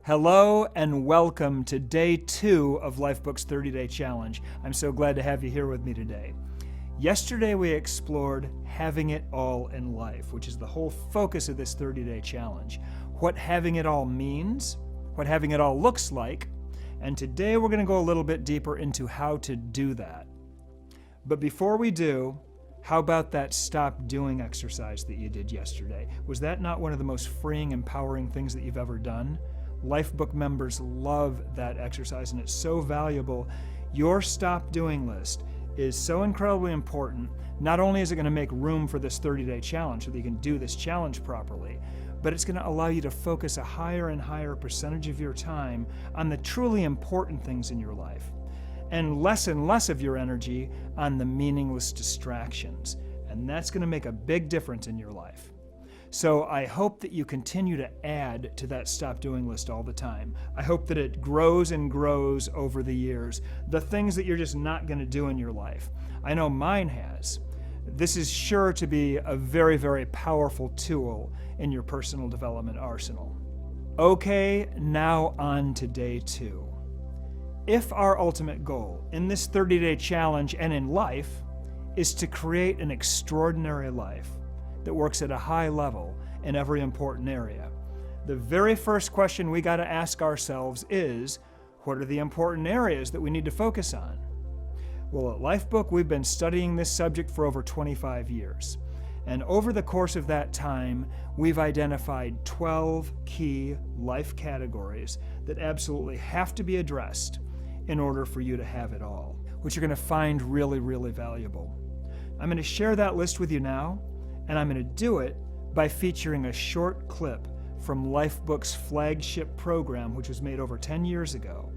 Hello and welcome to day 2 of Lifebook's 30-Day Challenge. I'm so glad to have you here with me today. Yesterday we explored having it all in life, which is the whole focus of this 30-day challenge. What having it all means, what having it all looks like, and today we're going to go a little bit deeper into how to do that. But before we do, how about that stop doing exercise that you did yesterday? Was that not one of the most freeing, empowering things that you've ever done? Lifebook members love that exercise and it's so valuable. Your stop doing list is so incredibly important. Not only is it going to make room for this 30-day challenge so that you can do this challenge properly, but it's going to allow you to focus a higher and higher percentage of your time on the truly important things in your life and less of your energy on the meaningless distractions. And that's going to make a big difference in your life. So I hope that you continue to add to that stop doing list all the time. I hope that it grows and grows over the years, the things that you're just not going to do in your life. I know mine has. This is sure to be a very, very powerful tool in your personal development arsenal. Okay, now on to day 2. If our ultimate goal in this 30-day challenge and in life is to create an extraordinary life that works at a high level in every important area, the very first question we got to ask ourselves is, what are the important areas that we need to focus on? Well, at Lifebook, we've been studying this subject for over 25 years. And over the course of that time, we've identified 12 key life categories that absolutely have to be addressed in order for you to have it all, which you're going to find really, really valuable. I'm going to share that list with you now, and I'm going to do it by featuring a short clip from Lifebook's flagship program, which was made over 10 years ago.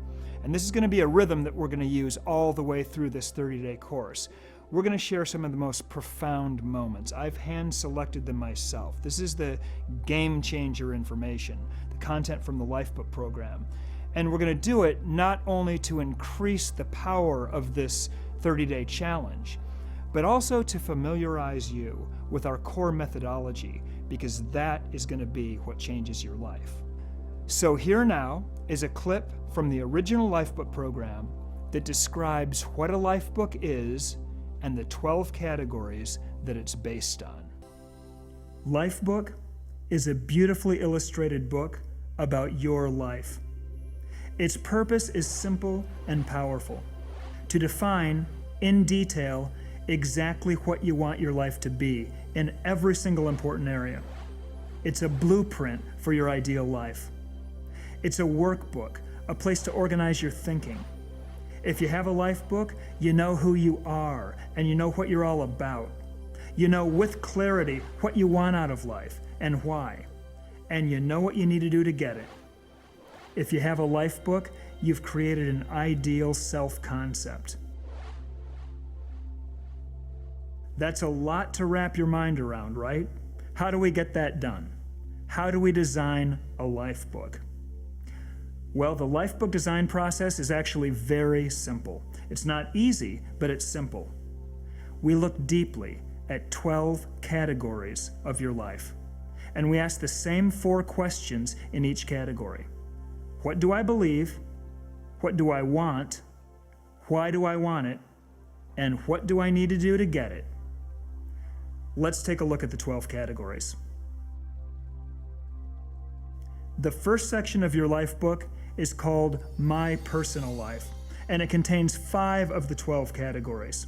And this is going to be a rhythm that we're going to use all the way through this 30-day course. We're going to share some of the most profound moments. I've hand-selected them myself. This is the game-changer information, the content from the Lifebook program. And we're going to do it not only to increase the power of this 30-day challenge, but also to familiarize you with our core methodology, because that is going to be what changes your life. So here now is a clip from the original Lifebook program that describes what a Lifebook is and the 12 categories that it's based on. Lifebook is a beautifully illustrated book about your life. Its purpose is simple and powerful: to define in detail exactly what you want your life to be in every single important area. It's a blueprint for your ideal life. It's a workbook, a place to organize your thinking. If you have a life book, you know who you are and you know what you're all about. You know with clarity what you want out of life and why, and you know what you need to do to get it. If you have a life book, you've created an ideal self-concept. That's a lot to wrap your mind around, right? How do we get that done? How do we design a life book? Well, the Lifebook design process is actually very simple. It's not easy, but it's simple. We look deeply at 12 categories of your life, and we ask the same 4 questions in each category. What do I believe? What do I want? Why do I want it? And what do I need to do to get it? Let's take a look at the 12 categories. The first section of your life book is called My Personal Life, and it contains 5 of the 12 categories.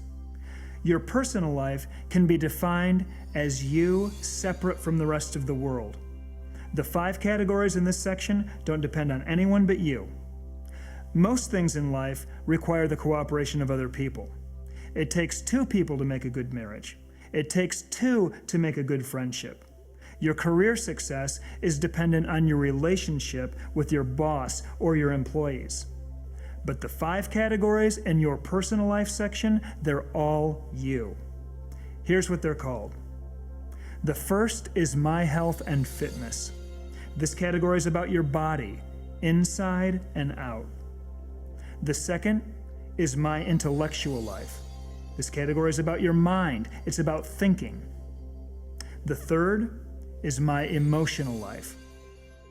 Your personal life can be defined as you separate from the rest of the world. The 5 categories in this section don't depend on anyone but you. Most things in life require the cooperation of other people. It takes 2 people to make a good marriage. It takes 2 to make a good friendship. Your career success is dependent on your relationship with your boss or your employees. But the 5 categories in your personal life section, they're all you. Here's what they're called. The first is My Health and Fitness. This category is about your body, inside and out. The second is My Intellectual Life. This category is about your mind. It's about thinking. The third is My Emotional Life.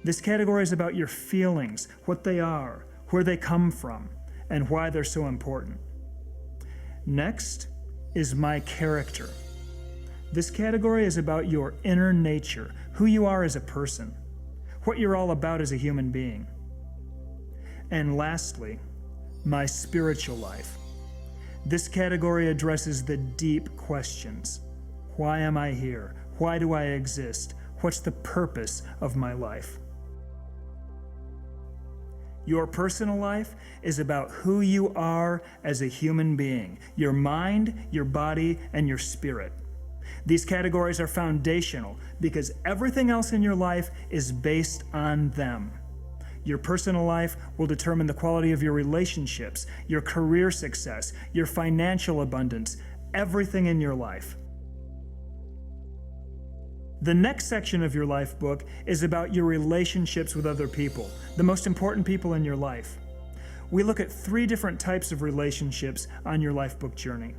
This category is about your feelings, what they are, where they come from, and why they're so important. Next is my character. This category is about your inner nature, who you are as a person, what you're all about as a human being. And lastly, my spiritual life. This category addresses the deep questions. Why am I here? Why do I exist? What's the purpose of my life? Your personal life is about who you are as a human being, your mind, your body, and your spirit. These categories are foundational because everything else in your life is based on them. Your personal life will determine the quality of your relationships, your career success, your financial abundance, everything in your life. The next section of your life book is about your relationships with other people, the most important people in your life. We look at 3 different types of relationships on your life book journey.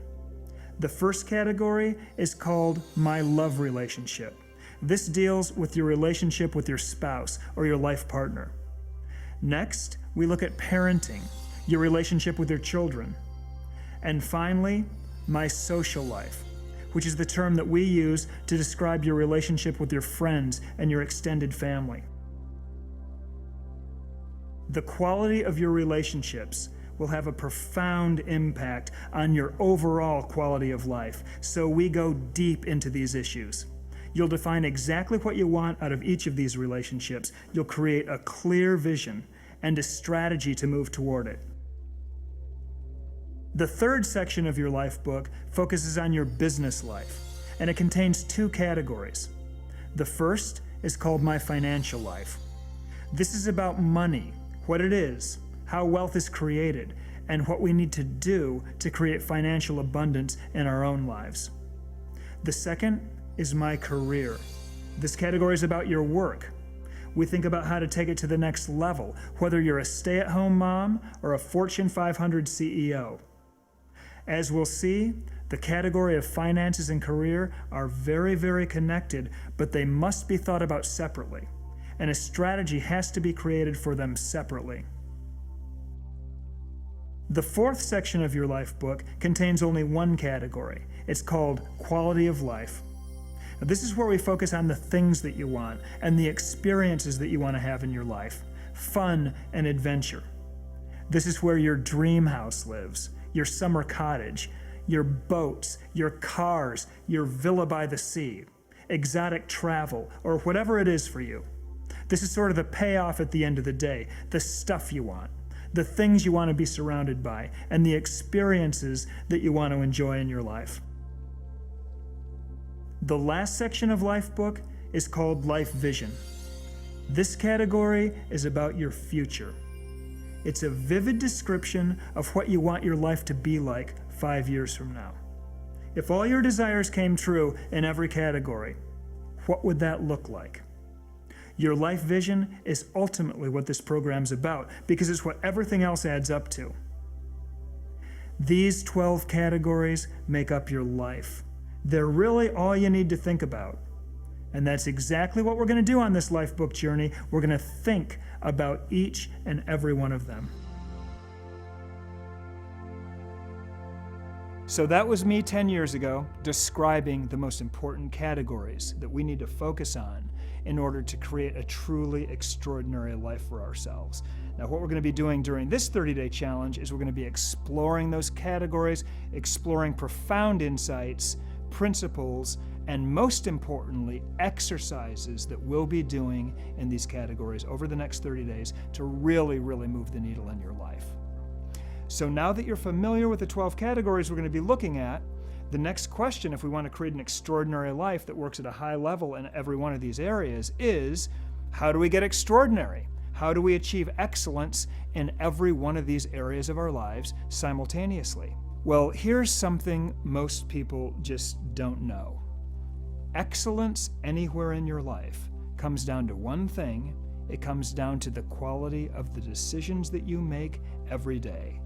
The first category is called My Love Relationship. This deals with your relationship with your spouse or your life partner. Next, we look at parenting, your relationship with your children. And finally, My Social Life, which is the term that we use to describe your relationship with your friends and your extended family. The quality of your relationships will have a profound impact on your overall quality of life, so we go deep into these issues. You'll define exactly what you want out of each of these relationships. You'll create a clear vision and a strategy to move toward it. The third section of your life book focuses on your business life, and it contains 2 categories. The first is called My Financial Life. This is about money, what it is, how wealth is created, and what we need to do to create financial abundance in our own lives. The second is My Career. This category is about your work. We think about how to take it to the next level, whether you're a stay-at-home mom or a Fortune 500 CEO. As we'll see, the category of finances and career are very, very connected, but they must be thought about separately, and a strategy has to be created for them separately. The fourth section of your life book contains only 1 category. It's called Quality of Life. Now, this is where we focus on the things that you want and the experiences that you want to have in your life, fun and adventure. This is where your dream house lives, your summer cottage, your boats, your cars, your villa by the sea, exotic travel, or whatever it is for you. This is sort of the payoff at the end of the day, the stuff you want, the things you want to be surrounded by, and the experiences that you want to enjoy in your life. The last section of Life Book is called Life Vision. This category is about your future. It's a vivid description of what you want your life to be like 5 years from now. If all your desires came true in every category, what would that look like? Your life vision is ultimately what this program's about because it's what everything else adds up to. These 12 categories make up your life. They're really all you need to think about. And that's exactly what we're going to do on this life book journey. We're going to think about each and every one of them. So that was me 10 years ago describing the most important categories that we need to focus on in order to create a truly extraordinary life for ourselves. Now, what we're going to be doing during this 30-day challenge is we're going to be exploring those categories, exploring profound insights, principles, and most importantly, exercises that we'll be doing in these categories over the next 30 days to really, really move the needle in your life. So now that you're familiar with the 12 categories we're going to be looking at, the next question, if we want to create an extraordinary life that works at a high level in every one of these areas, is how do we get extraordinary? How do we achieve excellence in every one of these areas of our lives simultaneously? Well, here's something most people just don't know. Excellence anywhere in your life comes down to one thing. It comes down to the quality of the decisions that you make every day.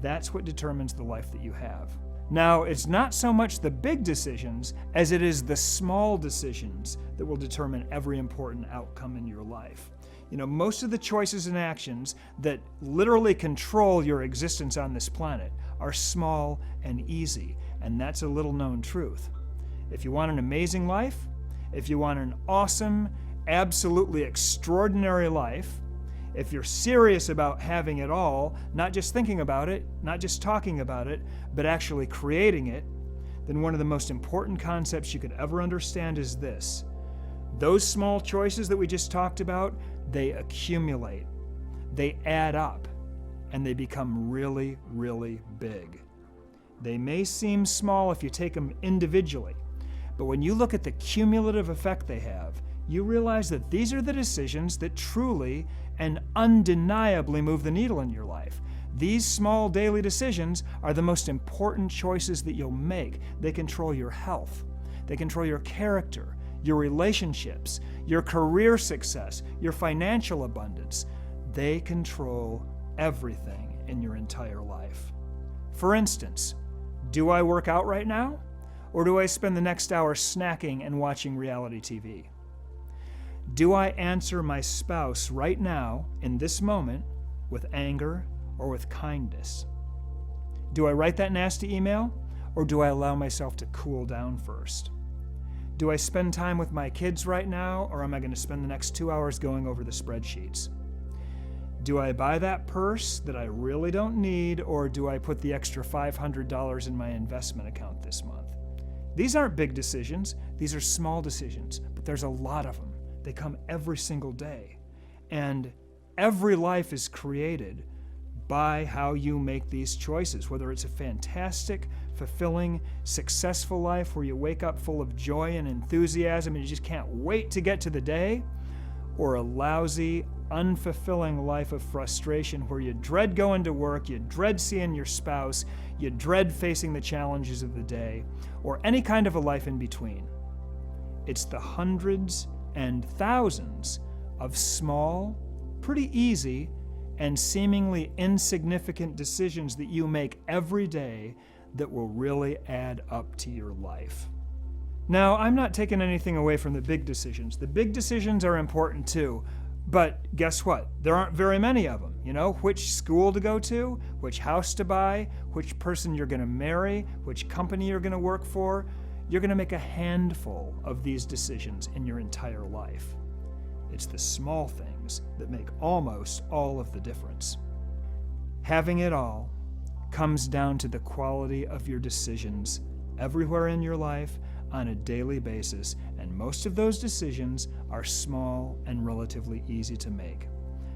That's what determines the life that you have. Now, it's not so much the big decisions as it is the small decisions that will determine every important outcome in your life. Most of the choices and actions that literally control your existence on this planet are small and easy, and that's a little known truth. If you want an amazing life, if you want an awesome, absolutely extraordinary life, if you're serious about having it all, not just thinking about it, not just talking about it, but actually creating it, then one of the most important concepts you could ever understand is this. Those small choices that we just talked about, they accumulate, they add up, and they become really, really big. They may seem small if you take them individually, but when you look at the cumulative effect they have, you realize that these are the decisions that truly and undeniably move the needle in your life. These small daily decisions are the most important choices that you'll make. They control your health. They control your character, your relationships, your career success, your financial abundance. They control everything in your entire life. For instance, do I work out right now? Or do I spend the next hour snacking and watching reality TV? Do I answer my spouse right now, in this moment, with anger or with kindness? Do I write that nasty email, or do I allow myself to cool down first? Do I spend time with my kids right now, or am I going to spend the next 2 hours going over the spreadsheets? Do I buy that purse that I really don't need, or do I put the extra $500 in my investment account this month? These aren't big decisions. These are small decisions, but there's a lot of them. They come every single day. And every life is created by how you make these choices, whether it's a fantastic, fulfilling, successful life where you wake up full of joy and enthusiasm and you just can't wait to get to the day, or a lousy, unfulfilling life of frustration where you dread going to work, you dread seeing your spouse, you dread facing the challenges of the day, or any kind of a life in between. It's the hundreds and thousands of small, pretty easy, and seemingly insignificant decisions that you make every day that will really add up to your life. Now, I'm not taking anything away from the big decisions. The big decisions are important too, but guess what? There aren't very many of them. Which school to go to, which house to buy, which person you're going to marry, which company you're going to work for. You're going to make a handful of these decisions in your entire life. It's the small things that make almost all of the difference. Having it all comes down to the quality of your decisions everywhere in your life on a daily basis, and most of those decisions are small and relatively easy to make.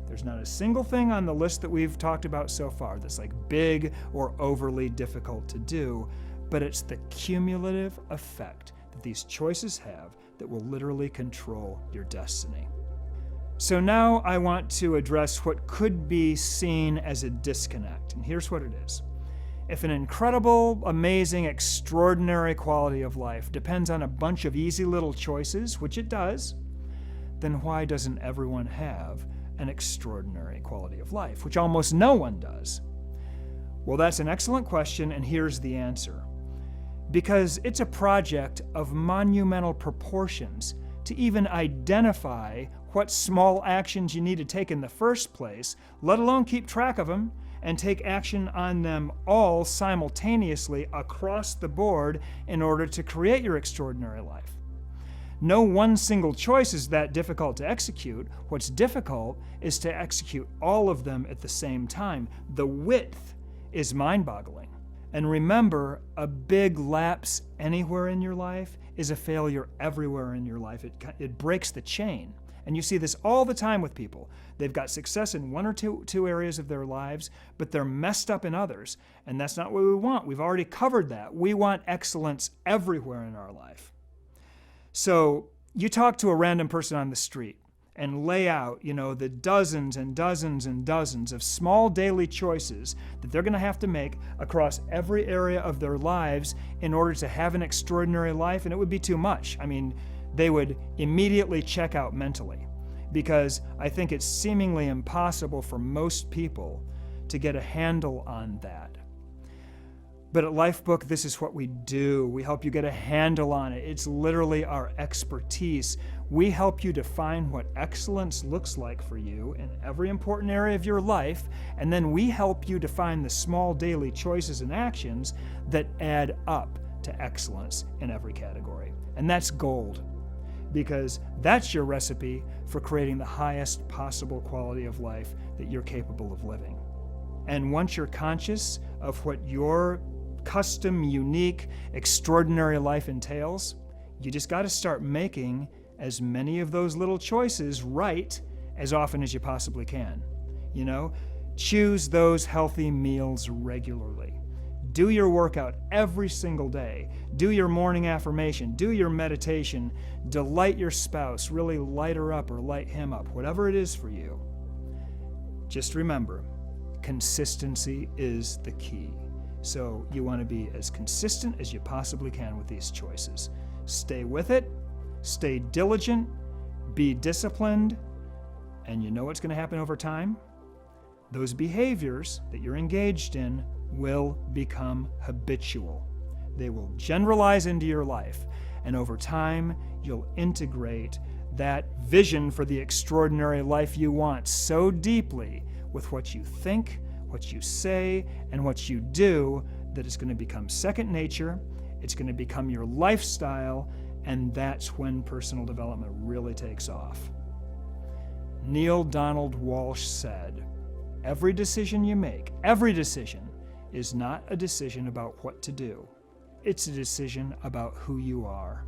There's not a single thing on the list that we've talked about so far that's like big or overly difficult to do, but it's the cumulative effect that these choices have that will literally control your destiny. So now I want to address what could be seen as a disconnect, and here's what it is. If an incredible, amazing, extraordinary quality of life depends on a bunch of easy little choices, which it does, then why doesn't everyone have an extraordinary quality of life, which almost no one does? Well, that's an excellent question, and here's the answer. Because it's a project of monumental proportions to even identify what small actions you need to take in the first place, let alone keep track of them and take action on them all simultaneously across the board in order to create your extraordinary life. No one single choice is that difficult to execute. What's difficult is to execute all of them at the same time. The width is mind-boggling. And remember, a big lapse anywhere in your life is a failure everywhere in your life. It breaks the chain. And you see this all the time with people. They've got success in one or two areas of their lives, but they're messed up in others. And that's not what we want. We've already covered that. We want excellence everywhere in our life. So you talk to a random person on the street and lay out, the dozens and dozens and dozens of small daily choices that they're going to have to make across every area of their lives in order to have an extraordinary life, and it would be too much. They would immediately check out mentally, because I think it's seemingly impossible for most people to get a handle on that. But at Lifebook, this is what we do. We help you get a handle on it. It's literally our expertise. We help you define what excellence looks like for you in every important area of your life, and then we help you define the small daily choices and actions that add up to excellence in every category. And that's gold, because that's your recipe for creating the highest possible quality of life that you're capable of living. And once you're conscious of what your custom, unique, extraordinary life entails, you just got to start making as many of those little choices right as often as you possibly can. You know, choose those healthy meals regularly. Do your workout every single day. Do your morning affirmation. Do your meditation. Delight your spouse. Really light her up or light him up, whatever it is for you. Just remember, consistency is the key. So you want to be as consistent as you possibly can with these choices. Stay with it, stay diligent, be disciplined, and you know what's going to happen over time? Those behaviors that you're engaged in will become habitual. They will generalize into your life, and over time, you'll integrate that vision for the extraordinary life you want so deeply with what you think, what you say, and what you do that it's going to become second nature, it's going to become your lifestyle, and that's when personal development really takes off. Neil Donald Walsh said, "Every decision you make, every decision, is not a decision about what to do. It's a decision about who you are."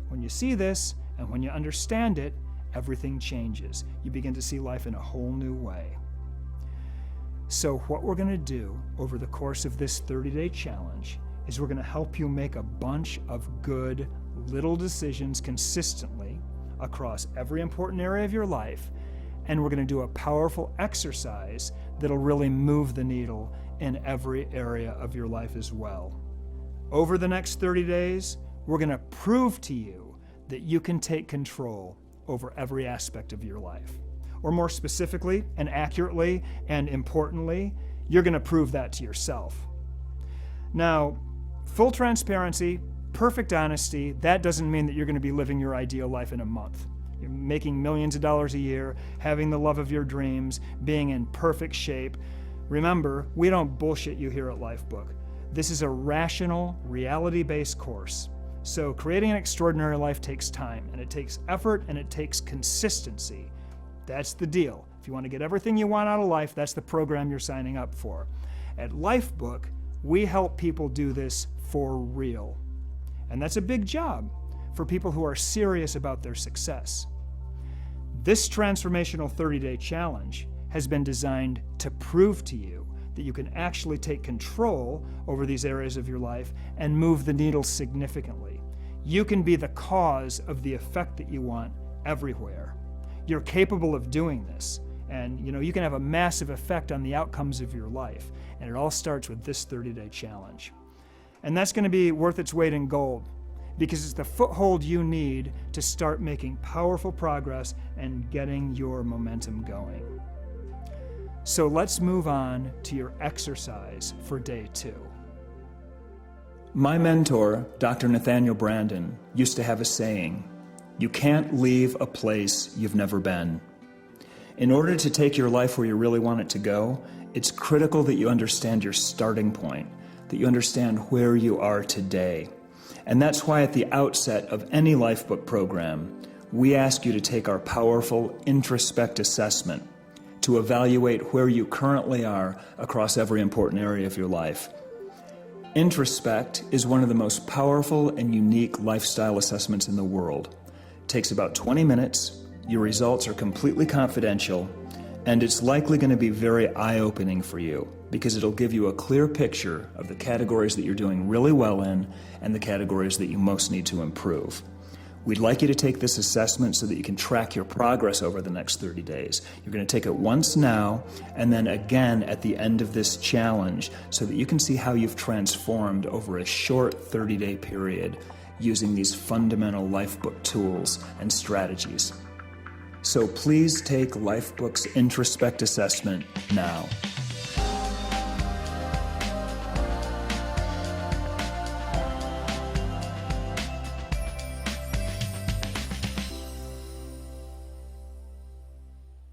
When you see this, and when you understand it, everything changes. You begin to see life in a whole new way. So what we're going to do over the course of this 30-day challenge is we're going to help you make a bunch of good little decisions consistently across every important area of your life, and we're going to do a powerful exercise that'll really move the needle in every area of your life as well. Over the next 30 days, we're going to prove to you that you can take control over every aspect of your life. Or more specifically and accurately and importantly, you're going to prove that to yourself. Now, full transparency, perfect honesty, that doesn't mean that you're going to be living your ideal life in a month. You're making millions of dollars a year, having the love of your dreams, being in perfect shape. Remember, we don't bullshit you here at Lifebook. This is a rational, reality-based course. So creating an extraordinary life takes time, and it takes effort, and it takes consistency. That's the deal. If you want to get everything you want out of life, that's the program you're signing up for. At Lifebook, we help people do this for real. And that's a big job for people who are serious about their success. This transformational 30-day challenge has been designed to prove to you that you can actually take control over these areas of your life and move the needle significantly. You can be the cause of the effect that you want everywhere. You're capable of doing this, and you can have a massive effect on the outcomes of your life, and it all starts with this 30-day challenge. And that's going to be worth its weight in gold, because it's the foothold you need to start making powerful progress and getting your momentum going. So let's move on to your exercise for day 2. My mentor, Dr. Nathaniel Brandon, used to have a saying, "You can't leave a place you've never been." In order to take your life where you really want it to go, it's critical that you understand your starting point, that you understand where you are today. And that's why at the outset of any Lifebook program, we ask you to take our powerful introspect assessment to evaluate where you currently are across every important area of your life. Introspect is one of the most powerful and unique lifestyle assessments in the world. Takes about 20 minutes, your results are completely confidential, and it's likely going to be very eye-opening for you because it'll give you a clear picture of the categories that you're doing really well in and the categories that you most need to improve. We'd like you to take this assessment so that you can track your progress over the next 30 days. You're going to take it once now and then again at the end of this challenge so that you can see how you've transformed over a short 30-day period using these fundamental Lifebook tools and strategies. So please take Lifebook's Introspect assessment now.